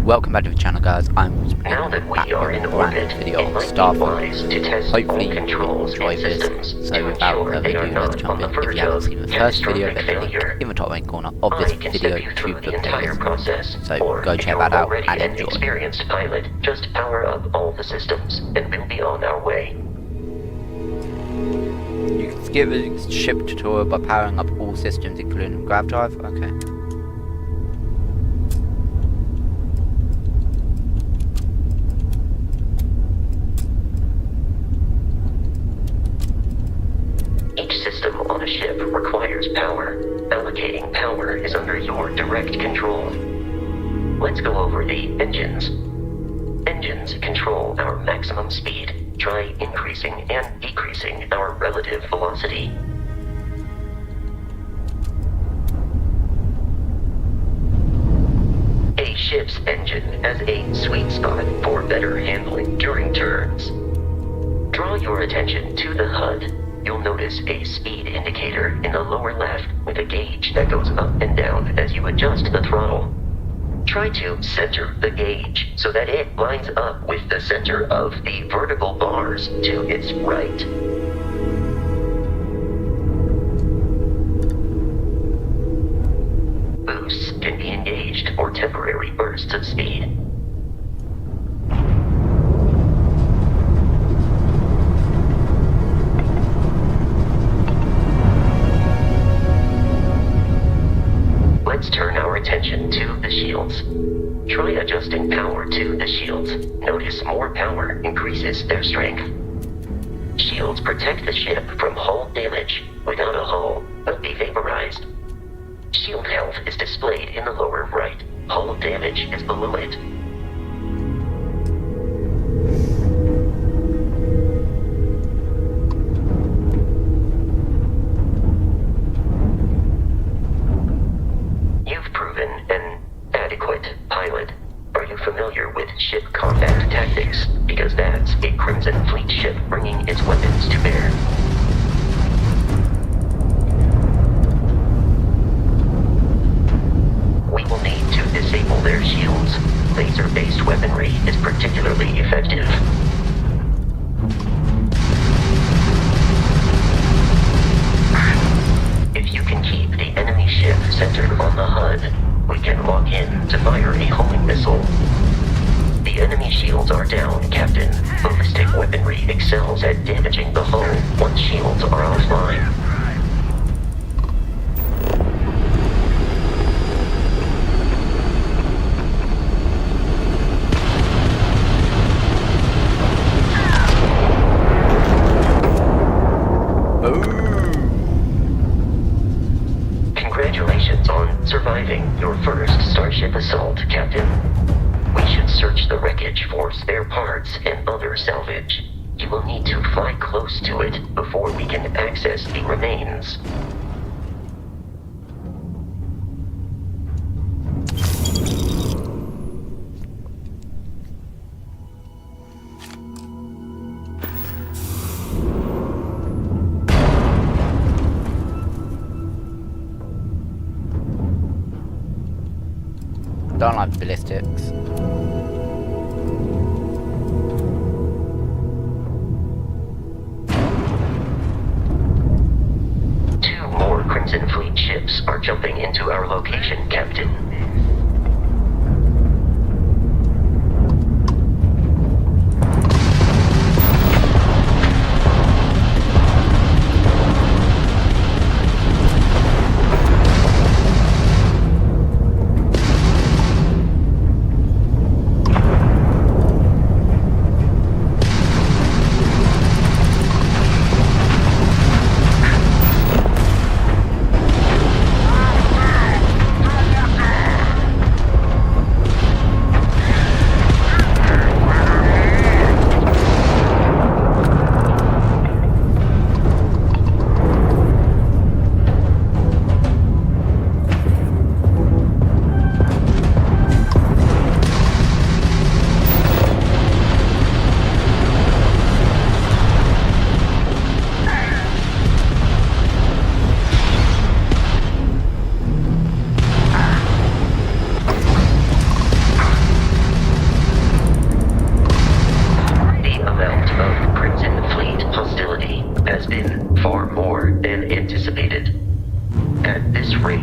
Welcome back to the channel, guys. I'm now that we are in brand orbit, new video it on might be Starfield. wise to test Hopefully all you controls enjoy and this. systems So to without ensure further they ado, are let's not jump on the in. If verge you haven't of seen the first video, catastrophic there's a link failure. in the top right corner of this I can video step you to through the the entire playlist. process, So or go if check you're that out already and an enjoy. experienced pilot, just power up all the systems, and we'll be on our way. You can skip the ship tutorial by powering up all systems, including grav drive. Okay. Each system on a ship requires power. Allocating power is under your direct control. Let's go over the engines. Engines control our maximum speed. Try increasing and decreasing our relative velocity. A ship's engine has a sweet spot for better handling during turns. Draw your attention to the HUD. You'll notice a speed indicator in the lower left with a gauge that goes up and down as you adjust the throttle. Try to center the gauge so that it lines up with the center of the vertical bars to its right. Boosts can be engaged for temporary bursts of speed. Let's turn our attention to the shields. Try adjusting power to the shields. Notice more power increases their strength. Shields protect the ship from hull damage. Without a hull, will be vaporized. Shield health is displayed in the lower right. Hull damage is below it. You've proven an adequate pilot. Are you familiar with ship combat tactics? Because that's a Crimson Fleet ship bringing its weapons to bear. We will need to disable their shields. Laser-based weaponry is particularly effective. If you can keep the enemy ship centered on the HUD, we can lock in to fire a homing missile. The enemy shields are down, Captain. Ballistic weaponry excels at damaging the hull once shields are offline. Congratulations on surviving your first Starship assault, Captain. We should search the wreckage for spare parts and other salvage. You will need to fly close to it before we can access the remains. Don't like ballistics. Two more Crimson Fleet ships are jumping into our location, Captain.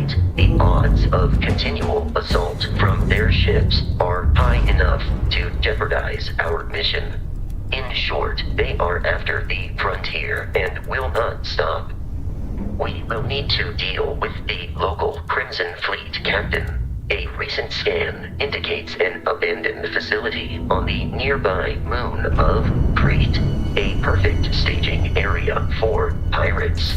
fleet, the odds of continual assault from their ships are high enough to jeopardize our mission. In short, they are after the frontier and will not stop. We will need to deal with the local Crimson Fleet captain. A recent scan indicates an abandoned facility on the nearby moon of Kreet, a perfect staging area for pirates.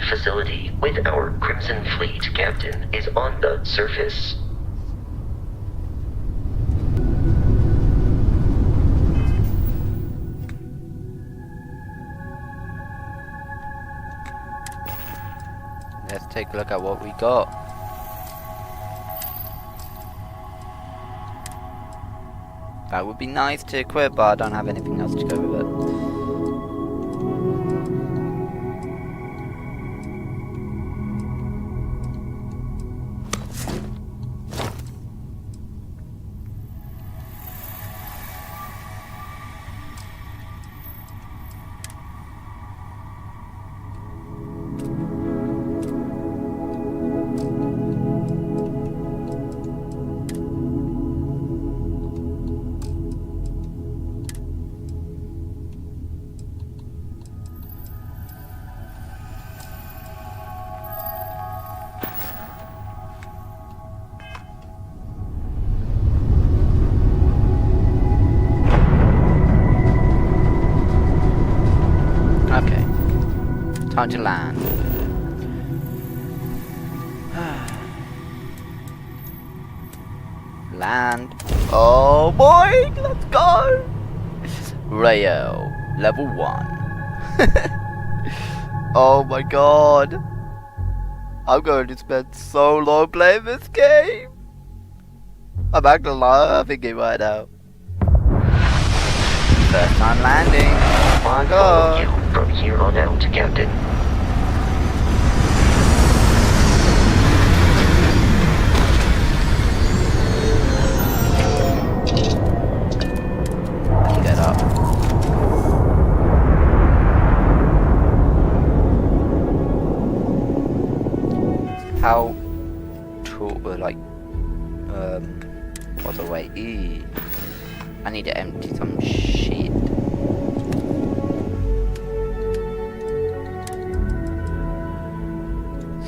Facility with our Crimson Fleet captain is on the surface. Let's take a look at what we got. That would be nice to equip, but I don't have anything else to go with it. Time to land. Land. Oh boy, let's go. Rayo, level 1. Oh my god. I'm going to spend so long playing this game. I'm actually loving it right now. First time landing. Oh my god. You from here on out, Captain. Get up. How tall, what's the way? I need to empty some shit.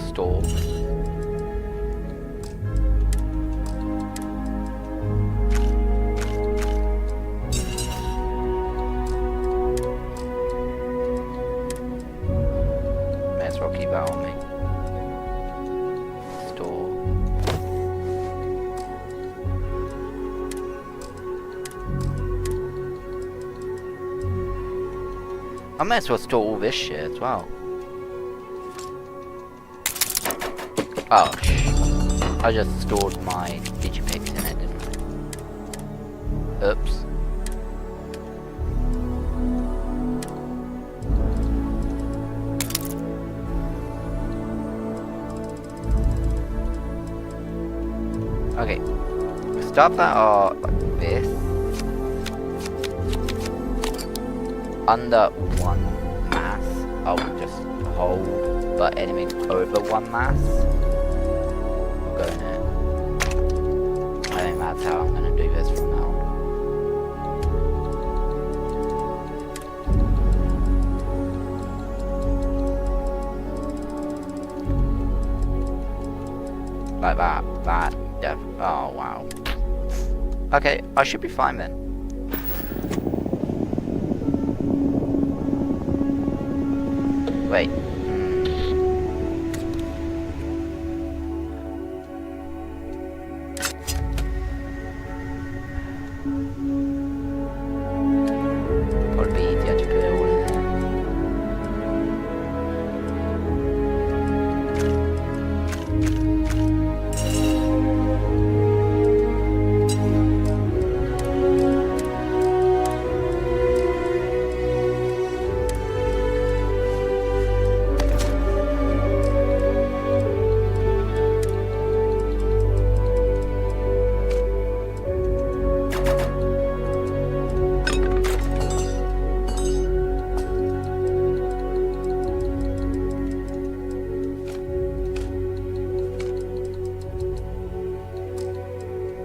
Store. May as well keep that on me. Store. I may as well store all this shit as well. Oh, I just stored my digipics in it, didn't I? Oops. Okay. Stuff that are like this. Under one mass, I will just hold, but anything over one mass, we'll go in it. I think that's how I'm going to do this from now on. Like that, oh wow. Okay, I should be fine then. Wait. Probably be easier to put it all in there.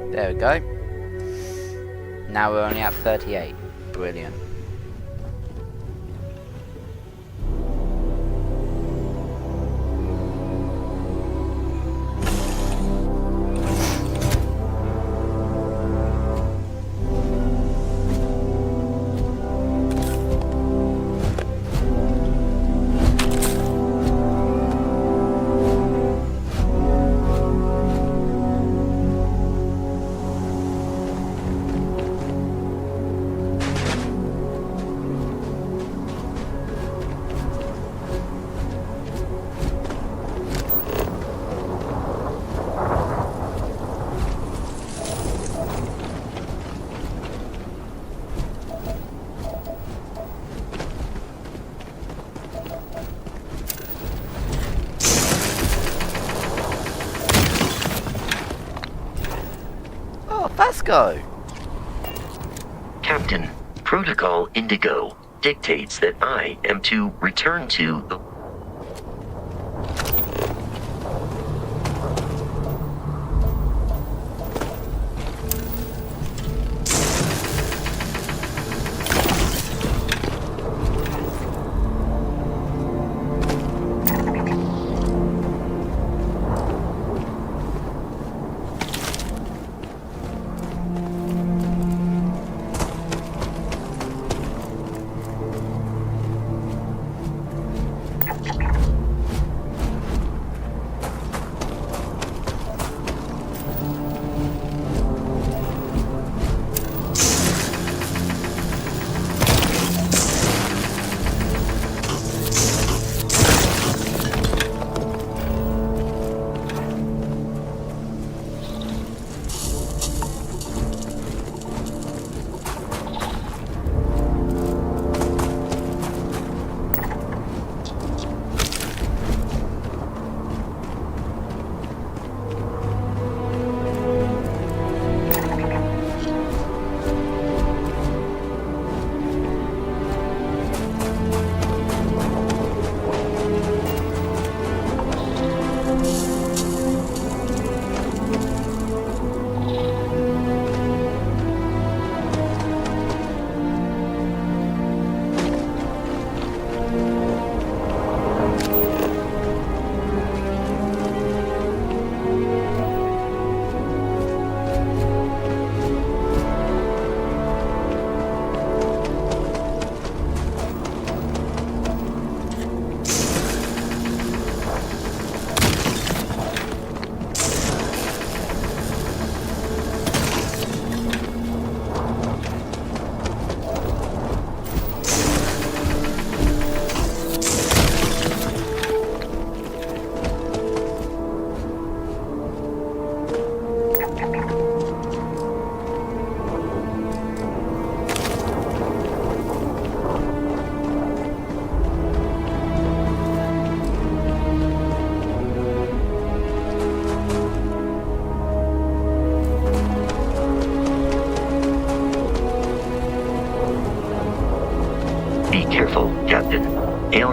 There we go. Now we're only at 38. Brilliant. Let's go. Captain, Protocol Indigo dictates that I am to return to the...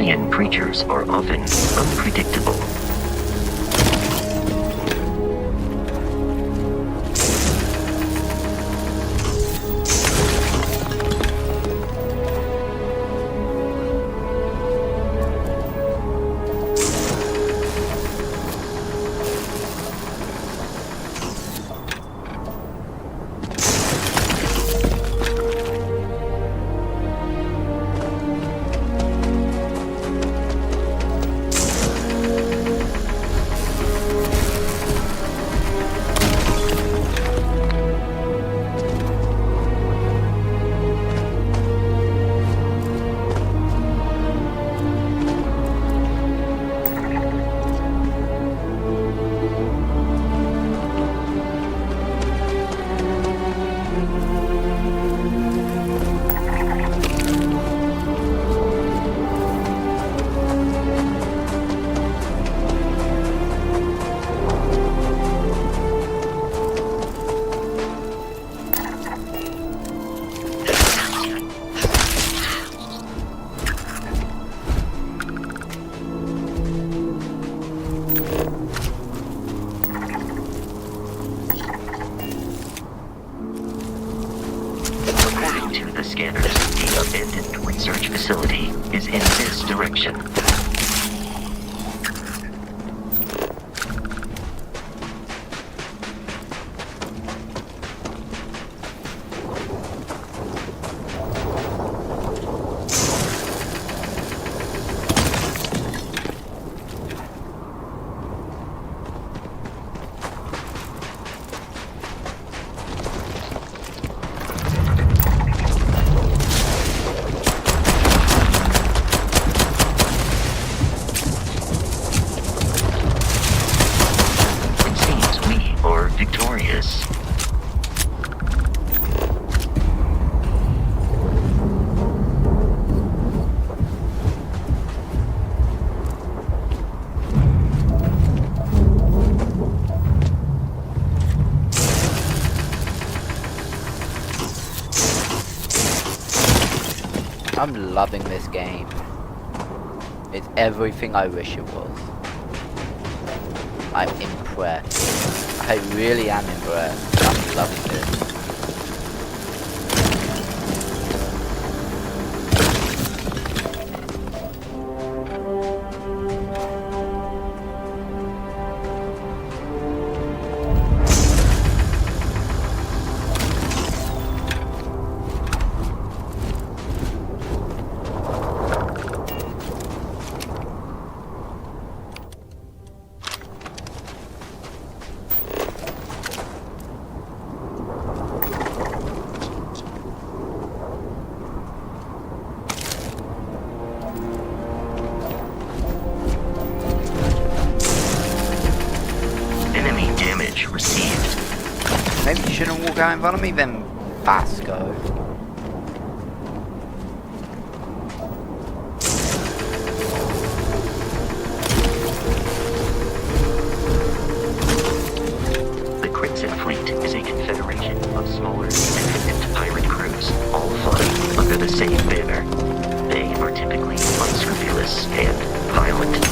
alien creatures are often unpredictable. Scanners, the abandoned research facility is in this direction. Victorious. I'm loving this game. It's everything I wish it was. I'm impressed. I really am impressed. I'm loving this. Maybe you shouldn't walk out in front of me then, Vasco. The Crimson Fleet is a confederation of smaller, independent pirate crews, all flying under the same banner. They are typically unscrupulous and violent.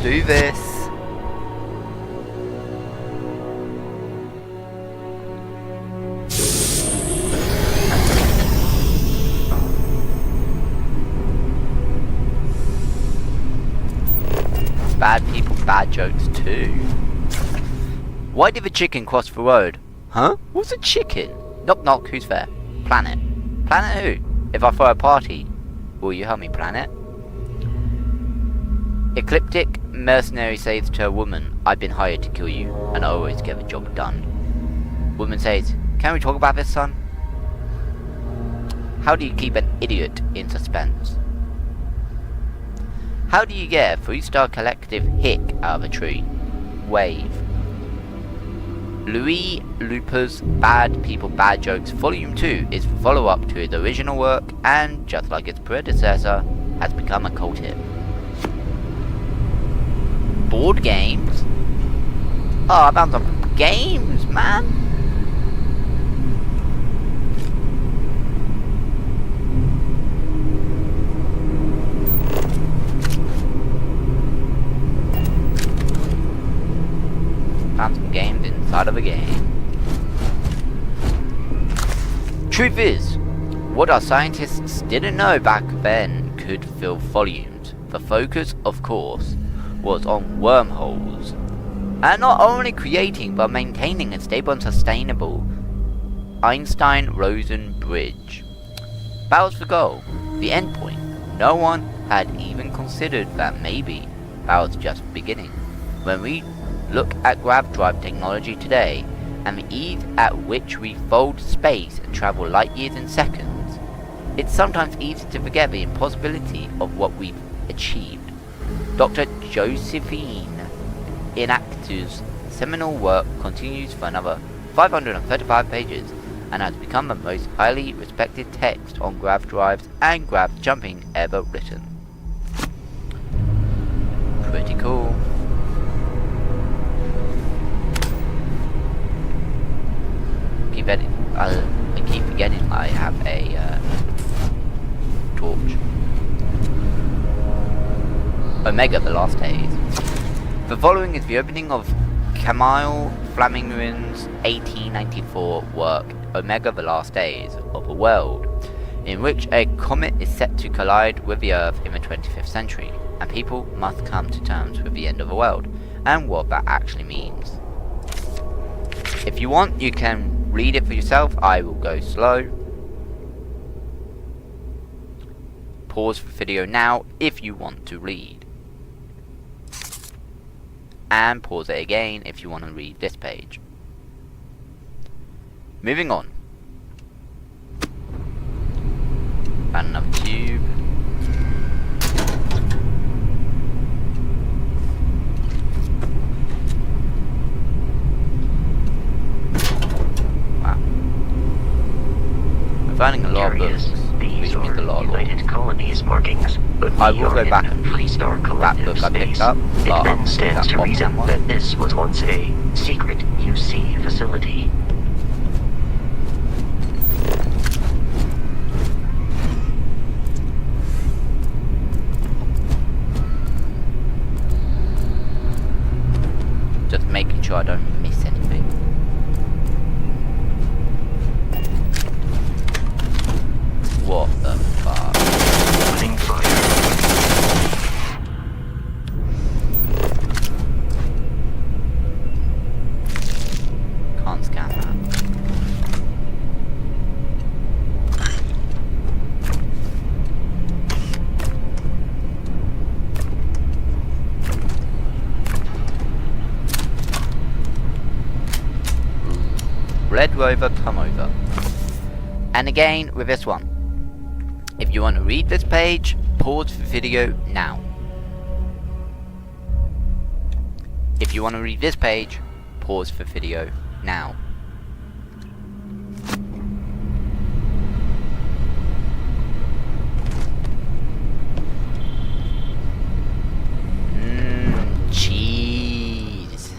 do this. Bad people, bad jokes too. Why did the chicken cross the road? Huh? What's a chicken? Knock knock, who's there? Planet. Planet who? If I throw a party, will you help me plan it? Ecliptic mercenary says to a woman, I've been hired to kill you, and I always get the job done. Woman says, can we talk about this, son? How do you keep an idiot in suspense? How do you get a 3-star collective hick out of a tree? Wave. Louis Luper's Bad People Bad Jokes Volume 2 is the follow-up to his original work and, just like its predecessor, has become a cult hit. Board games? Oh, I found some games, man! Found some games inside of a game. Truth is, what our scientists didn't know back then could fill volumes. The focus, of course, was on wormholes. And not only creating, but maintaining a stable and sustainable Einstein-Rosen bridge. That was the goal, the end point. No one had even considered that maybe that was just beginning. When we look at grav drive technology today, and the ease at which we fold space and travel light years in seconds, it's sometimes easy to forget the impossibility of what we've achieved. Dr. Josephine Inactu's seminal work continues for another 535 pages, and has become the most highly respected text on grav drives and grav jumping ever written. Pretty cool. I keep forgetting I have a torch. Omega the Last Days. The following is the opening of Camille Flaminguin's 1894 work Omega the Last Days of a World, in which a comet is set to collide with the Earth in the 25th century, and people must come to terms with the end of the world, and what that actually means. If you want, you can read it for yourself. I will go slow. Pause the video now if you want to read. And pause it again if you want to read this page. Moving on. Found another tube. Finding a lot of books, which means a lot of United Colonies markings, but I will go back and Freestar that book I picked up, It then stands to reason that this was once a secret UC facility. Just making sure I don't miss anything. What the fuck? Opening fire. Can't scan that. Red Rover, come over. And again with this one. If you want to read this page, pause the video now. If you want to read this page, pause the video now. Cheese.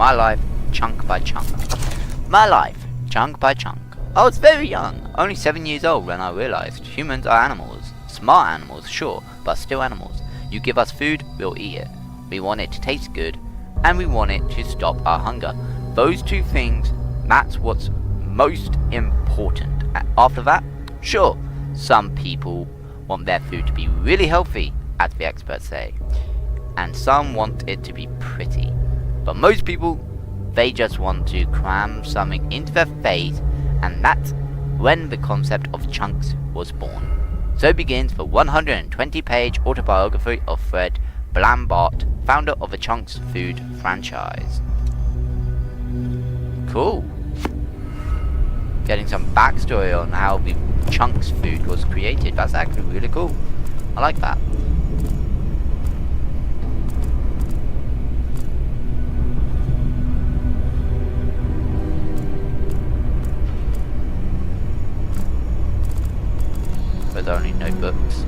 my life chunk by chunk. My life, chunk by chunk. I was very young, only 7 years old when I realized humans are animals. Smart animals, sure, but still animals. You give us food, we'll eat it. We want it to taste good, and we want it to stop our hunger. Those two things, that's what's most important. After that, sure, some people want their food to be really healthy, as the experts say. And some want it to be pretty. But most people, they just want to cram something into their face, and that's when the concept of chunks was born. So begins the 120-page autobiography of Fred Blambart, founder of the Chunks food franchise. Cool. Getting some backstory on how the Chunks food was created. That's actually really cool. I like that. There's only no books.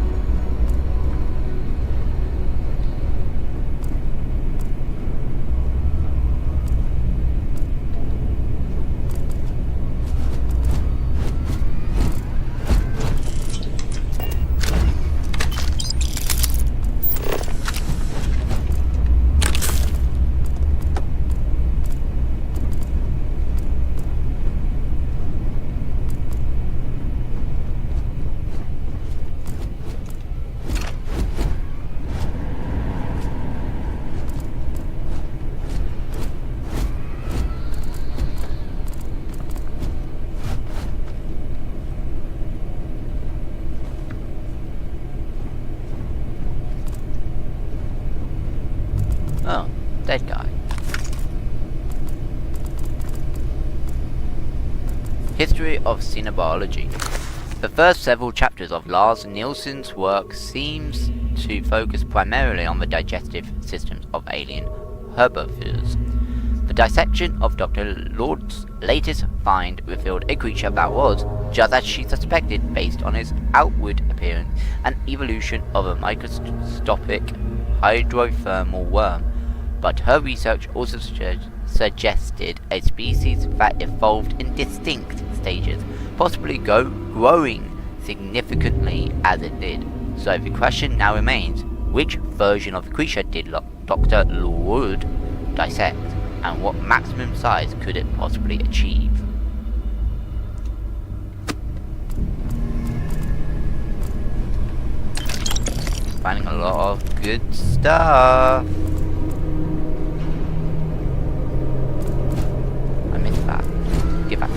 Oh, dead guy. History of Xenobiology. The first several chapters of Lars Nielsen's work seems to focus primarily on the digestive systems of alien herbivores. The dissection of Dr. Lord's latest find revealed a creature that was, just as she suspected based on its outward appearance, an evolution of a microscopic hydrothermal worm. But her research also suggested a species that evolved in distinct stages, possibly growing significantly as it did. So the question now remains, which version of the creature did Dr. Lord dissect, and what maximum size could it possibly achieve? Finding a lot of good stuff. I missed that. Give back.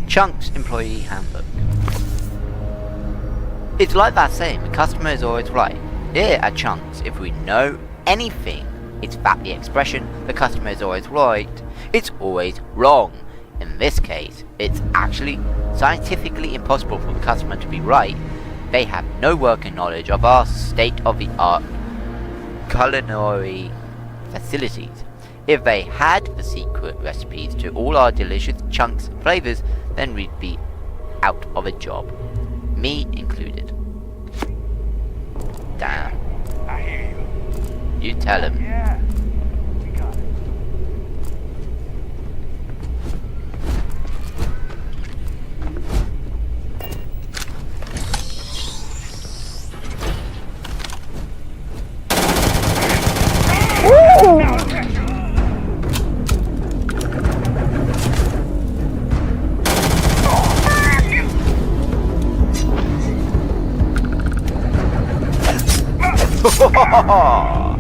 Chunks Employee Handbook. It's like that saying, the customer is always right. Here at Chunks, if we know anything, it's that the expression, the customer is always right, it's always wrong. In this case, it's actually scientifically impossible for the customer to be right. They have no working knowledge of our state-of-the-art culinary facilities. If they had the secret recipes to all our delicious Chunks flavors, then we'd be out of a job. Me included. Damn. I hear you. You tell him. Yeah. We got it. ha!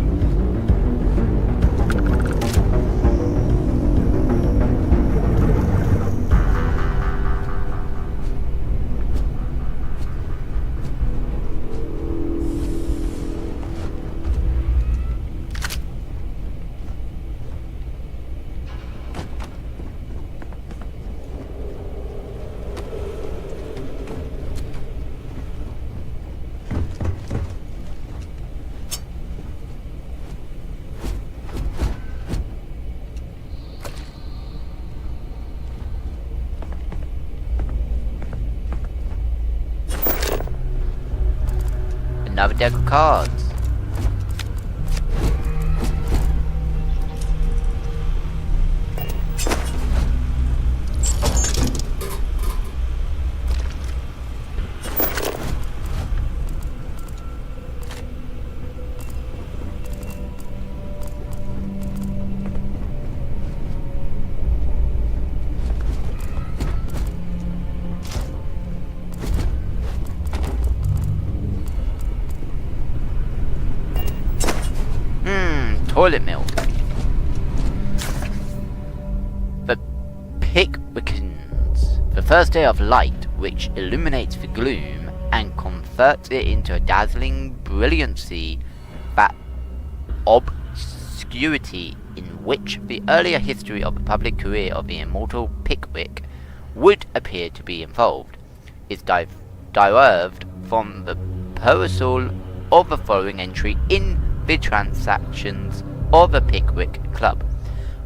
Another deck of cards. Toilet milk. The Pickwickens. The first day of light, which illuminates the gloom and converts it into a dazzling brilliancy, that obscurity in which the earlier history of the public career of the immortal Pickwick would appear to be involved, is derived from the perusal of the following entry in the Transactions of the Pickwick Club,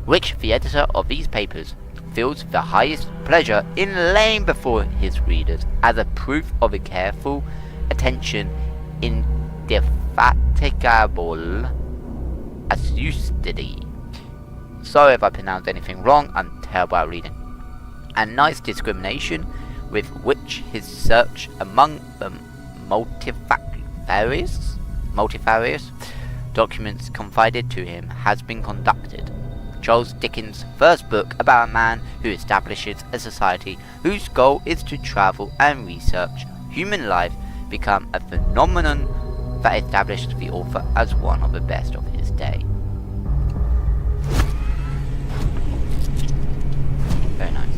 which the editor of these papers feels the highest pleasure in laying before his readers as a proof of a careful attention, indefatigable assiduity. Sorry if I pronounced anything wrong, I'm terrible at reading. And nice discrimination with which his search among the multifarious documents confided to him has been conducted. Charles Dickens' first book about a man who establishes a society whose goal is to travel and research human life become a phenomenon that established the author as one of the best of his day. Very nice.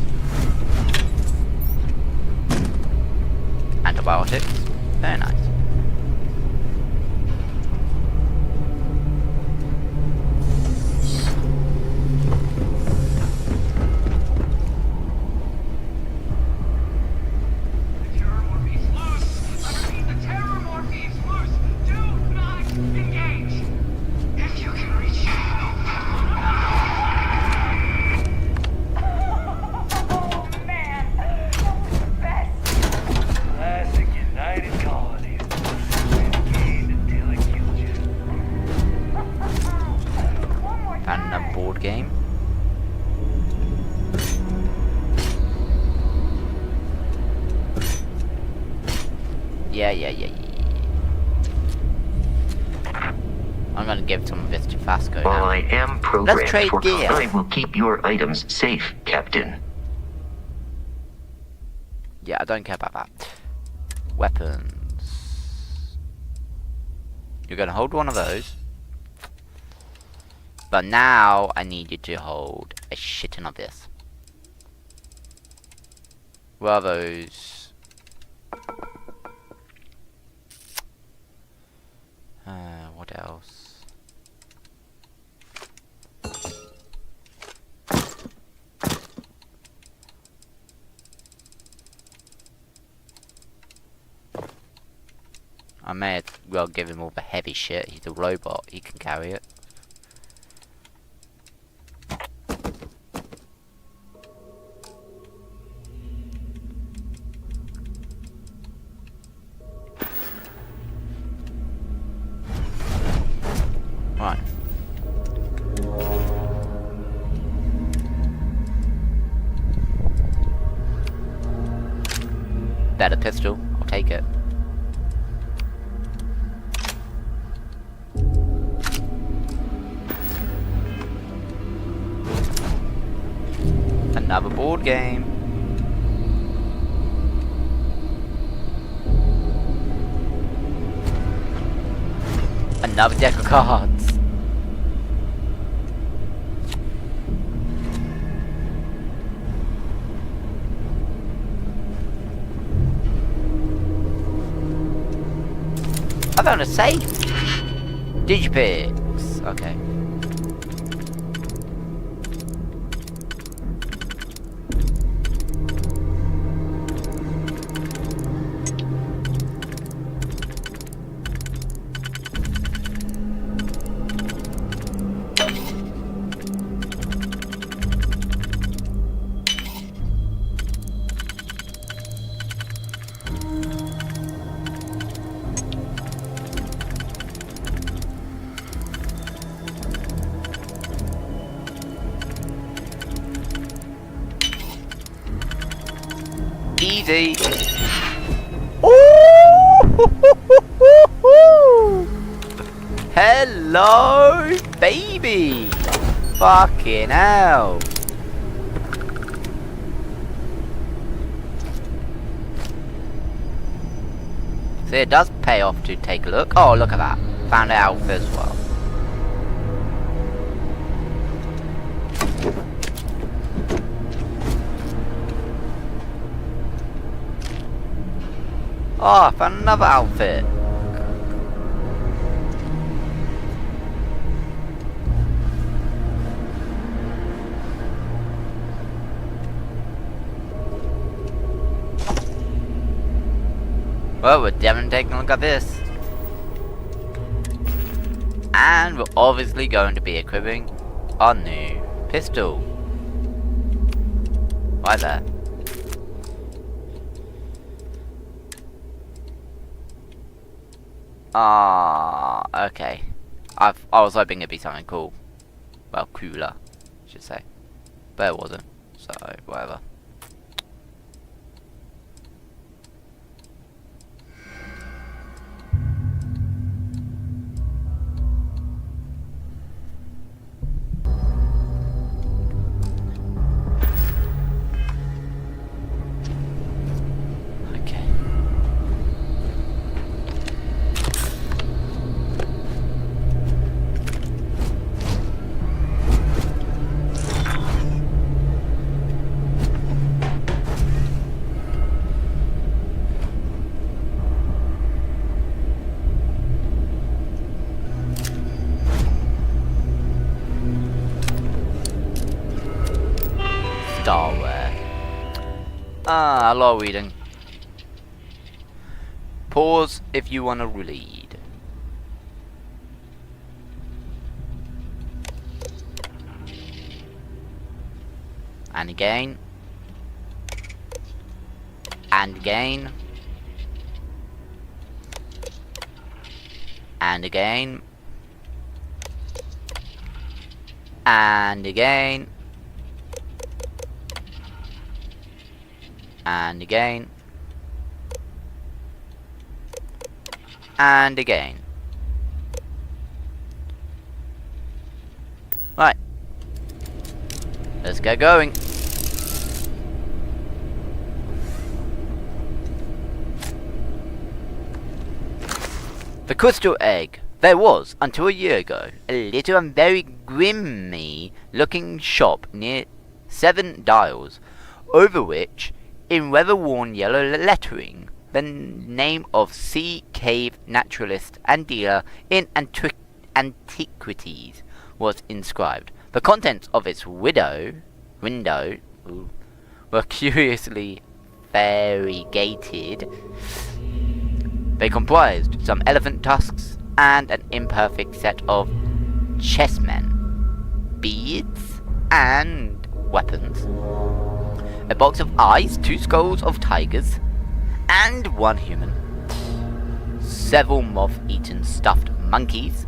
Antibiotics. Very nice. Game. Yeah. I'm gonna give some of this to Fasco While now. I am programmed Let's trade for gear. I will keep your items safe, Captain. Yeah, I don't care about that. Weapons. You're gonna hold one of those. But now I need you to hold a shit ton of this. Where are those? What else? I may as well give him all the heavy shit. He's a robot. He can carry it. Right. Better pistol. I'll take it. Another board game. Another deck of cards. I found a safe. Digipix. Okay. Easy. Ooh! Hello, baby. Fucking hell. So it does pay off to take a look. Oh, look at that. Found an outfit as well. Oh, I found another outfit. Well, we're definitely taking a look at this. And we're obviously going to be equipping our new pistol. Right there. Okay. I was hoping it'd be something cool. Well, cooler, I should say. But it wasn't. So, whatever. Starware. A lot of reading. Pause if you want to read. And again. And again. And again. And again. And again. And again. Right. Let's get going. The crystal egg. There was, until a year ago, a little and very grimmy looking shop near 7 Dials, over which, in weather-worn yellow lettering, the name of Sea Cave Naturalist and Dealer in Antiquities was inscribed. The contents of its window were curiously variegated. They comprised some elephant tusks and an imperfect set of chessmen, beads, and weapons. A box of eyes, 2 skulls of tigers, and 1 human. Several moth-eaten stuffed monkeys,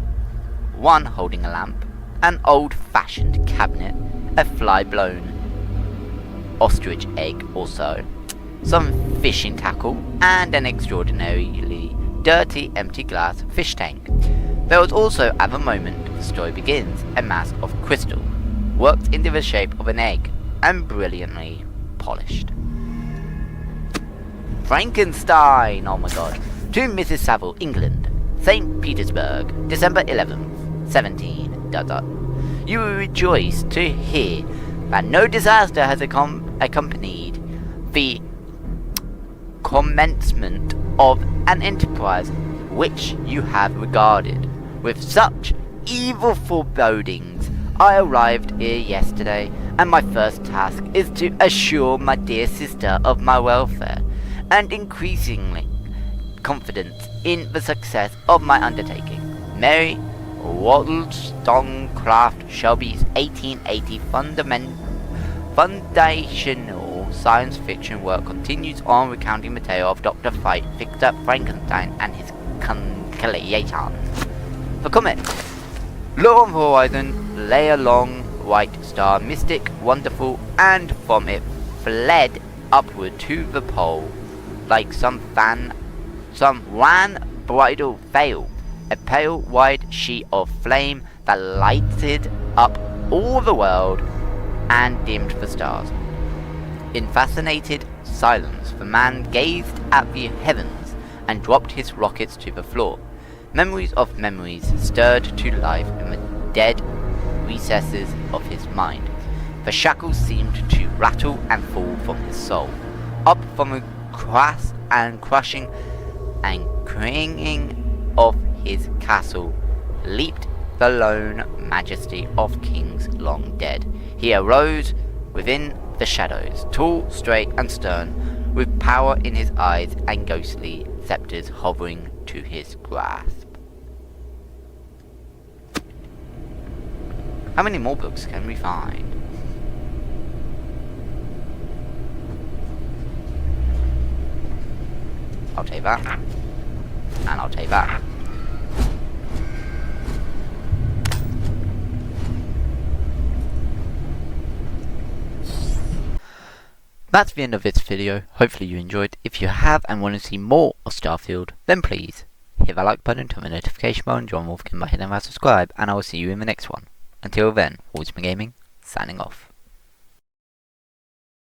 1 holding a lamp, an old-fashioned cabinet, a fly-blown ostrich egg or so, some fishing tackle, and an extraordinarily dirty empty glass fish tank. There was also, at the moment the story begins, a mask of crystal, worked into the shape of an egg, and brilliantly polished. Frankenstein! Oh my god. To Mrs. Saville, England. St. Petersburg, December 11th, 17. You will rejoice to hear that no disaster has accompanied the commencement of an enterprise which you have regarded with such evil forebodings. I arrived here yesterday, and my first task is to assure my dear sister of my welfare, and increasingly confidence in the success of my undertaking. Mary Wollstonecraft Shelby's 1880 foundational science fiction work continues on, recounting the tale of Dr. Victor Frankenstein and his conciliations. The comet. Low on the horizon lay a long white star, mystic, wonderful, and from it fled upward to the pole like some wan bridal veil, a pale wide sheet of flame that lighted up all the world and dimmed the stars. In fascinated silence, the man gazed at the heavens and dropped his rockets to the floor. Memories of memories stirred to life in the dead recesses of his mind. The shackles seemed to rattle and fall from his soul. Up from the crass and crushing and cringing of his castle leaped the lone majesty of kings long dead. He arose within the shadows, tall, straight, and stern, with power in his eyes and ghostly scepters hovering to his grasp. How many more books can we find? I'll take that. And I'll take that. That's the end of this video. Hopefully you enjoyed. If you have and want to see more of Starfield, then please hit that like button, turn the notification bell, and join WolfbaneGame by hitting that subscribe, and I will see you in the next one. Until then, WolfbaneGaming, signing off.